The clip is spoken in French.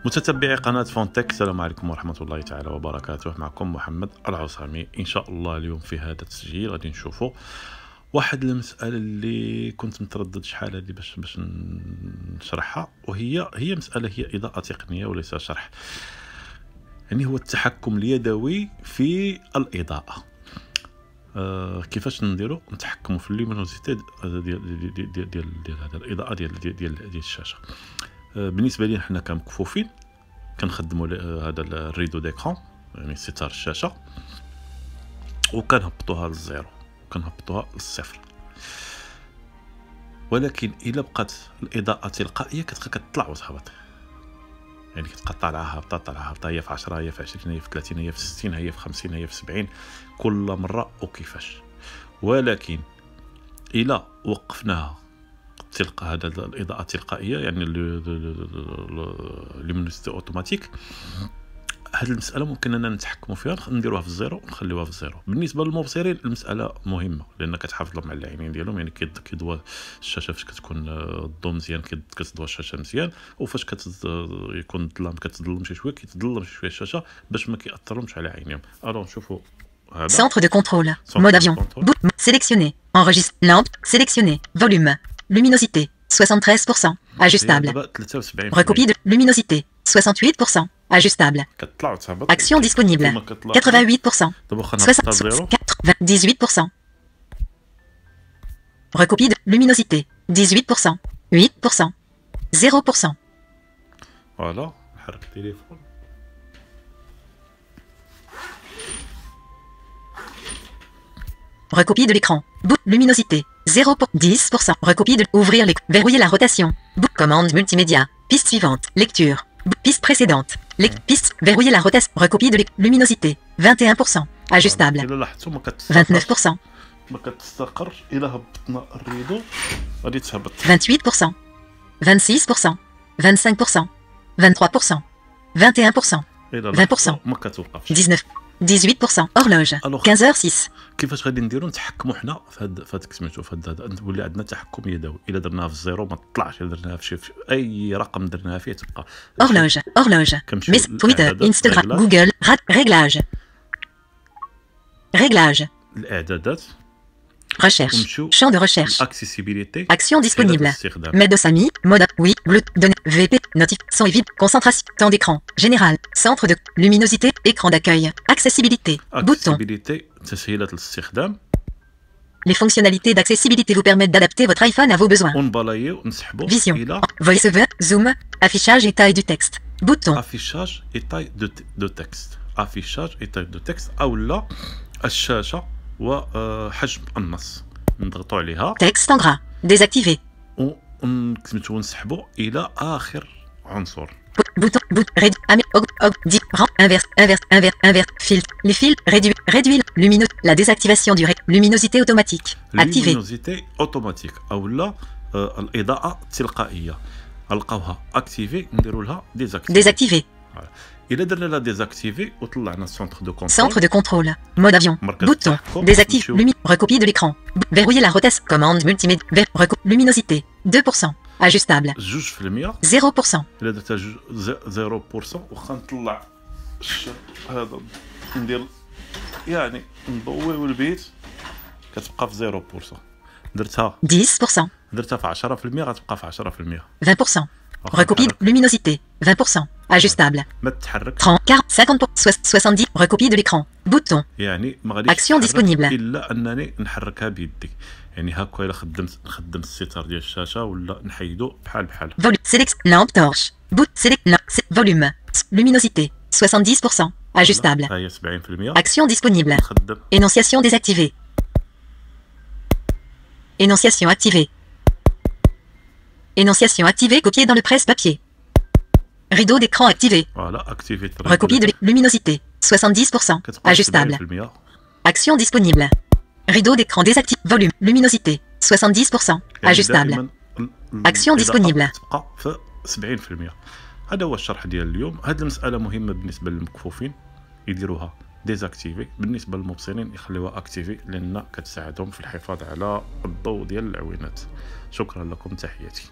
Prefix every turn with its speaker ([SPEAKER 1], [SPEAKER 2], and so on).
[SPEAKER 1] متتبعي قناة فونتك، السلام عليكم ورحمة الله تعالى وبركاته. معكم محمد العصامي. إن شاء الله اليوم في هذا التسجيل غادي نشوفوا واحد المسألة اللي كنت متردد شحال هذه باش نشرحها، وهي مسألة هي إضاءة تقنية وليس شرح. يعني هو التحكم اليدوي في الإضاءة. كيفاش نديرو نتحكموا في اللومينوزيتي ديال هذا الإضاءة ديال الشاشة. بالنسبه لي حنا كمكفوفين كنخدموا هذا الريدو ديكران، يعني ستار الشاشه، وكنهبطوها للزيرو، كنهبطوها للصفر. ولكن الا بقات الاضاءه تلقائيه كتبقى كتطلع وتهبط، يعني كتبقى طالعه هابطه، هي في 10، هي في 20، هي في 30، هي في 60، هي في 50، هي في 70 كل مره وكيفاش. ولكن الا وقفناها تلقى هذا الاضاءه التلقائيه، يعني اللومينوزيتي اوتوماتيك، هذه المساله ممكن اننا نتحكموا فيها، نديروها في الزيرو ونخليوها في الزيرو. بالنسبه للمبصرين المساله مهمه لان كتحافظ لهم على العينين ديالهم، يعني كيضوى الشاشه فاش كتكون الضوء مزيان كتضوى الشاشه مزيان، وفاش يكون الظلام كتظلم شي شويه كيتظلم شي شويه الشاشه باش ما كيأثرهمش على عينيهم. الو نشوفوا هذا
[SPEAKER 2] centre de contrôle, mode avion, bout sélectionné, enregistre, lampe sélectionné, volume, luminosité 73%, ajustable. Recopie de luminosité 68%, ajustable. Action disponible 88%, 18%. Recopie de luminosité 18%, 8%, 0%.
[SPEAKER 1] Voilà, حرك التليفون.
[SPEAKER 2] Recopie de l'écran. Bout luminosité 0 pour 10%. Recopie de ouvrir les verrouiller la rotation. Bout commande multimédia. Piste suivante. Lecture. Piste précédente. Piste verrouiller la rotation. Recopie de luminosité 21%. Ajustable 29%. 28%. 26%. 25%. 23%. 21%. 20%. 19%. 18%. Horloge 15h06.
[SPEAKER 1] كيفاش غادي نديرو نتحكموا حنا في هاد سميتو في هذا، نولي عندنا تحكم يدوي. الا درناها في الزيرو ما تطلعش، الا درناها في اي رقم درناها فيه تبقى.
[SPEAKER 2] horloge مس تويتر انستغرام جوجل réglage
[SPEAKER 1] الاعدادات،
[SPEAKER 2] recherche, champ de recherche,
[SPEAKER 1] accessibilité,
[SPEAKER 2] action disponible, mode SAMI, mode oui, bleu, données, VP, notif, son et vide, concentration, temps d'écran, général, centre de luminosité, écran d'accueil, accessibilité, bouton.
[SPEAKER 1] تسهيلات الاستخدام.
[SPEAKER 2] Les fonctionnalités d'accessibilité vous permettent d'adapter votre iPhone à vos besoins. Vision, voice-over, zoom, affichage et taille du texte. Bouton.
[SPEAKER 1] Affichage et taille de texte. Affichage et taille de texte. أو لا الشاشة وحجم النص نضغطوا عليها.
[SPEAKER 2] Texte en gras. Désactivé.
[SPEAKER 1] ونسحبوا إلى آخر عنصر.
[SPEAKER 2] Bouton, inverse, filtre, les fils, réduit, la désactivation du luminosité automatique, activé.
[SPEAKER 1] Luminosité automatique, أو لا الإضاءة التلقائية نلقاوها activé نديروا لها
[SPEAKER 2] désactivé.
[SPEAKER 1] إلا درنا لها désactivé وطلعنا
[SPEAKER 2] centre de contrôle, mode avion, bouton, désactive, recopie de l'écran, verrouiller la rotation, commande multimédia, luminosité 2%. Ajustable 0%.
[SPEAKER 1] إلا درتها 0% واخا نطلع هذا ندير يعني نضويو البيت كتبقى في 0%. درتها
[SPEAKER 2] 10%.
[SPEAKER 1] درتها في 10% غتبقى في 10%.
[SPEAKER 2] 20%. Recopie de luminosité 20%. Ajustable.
[SPEAKER 1] ما تتحرك
[SPEAKER 2] 30, 40, 50, 70. Recopie de l'écran. Bouton.
[SPEAKER 1] يعني ما غاديش
[SPEAKER 2] action disponible
[SPEAKER 1] الا انني نحركها بيدي، يعني هكا الا نخدم الستار ديال الشاشه ولا نحيدو بحال
[SPEAKER 2] select lampe torche. Boot select volume. Luminosité 70%. Ajustable.
[SPEAKER 1] هي 70%.
[SPEAKER 2] Action disponible. Énonciation désactivée. Énonciation activée. Énonciation activée copiée dans le presse-papier. Rideau d'écran activé.
[SPEAKER 1] Voilà, activé.
[SPEAKER 2] Recopie de luminosité 70%. Ajustable. Action disponible. Rideau d'écran désactivé. Volume. Luminosité 70%. Ajustable. Action disponible.
[SPEAKER 1] 70%. هذا هو الشرح ديال اليوم. هذه المسألة مهمة بالنسبة للمكفوفين يديروها ديزاكتيفي، بالنسبة للمبصرين يخليوها اكتيفي لأن كتساعدهم في الحفاظ على الضوء ديال العوينات. شكرا لكم، تحياتي.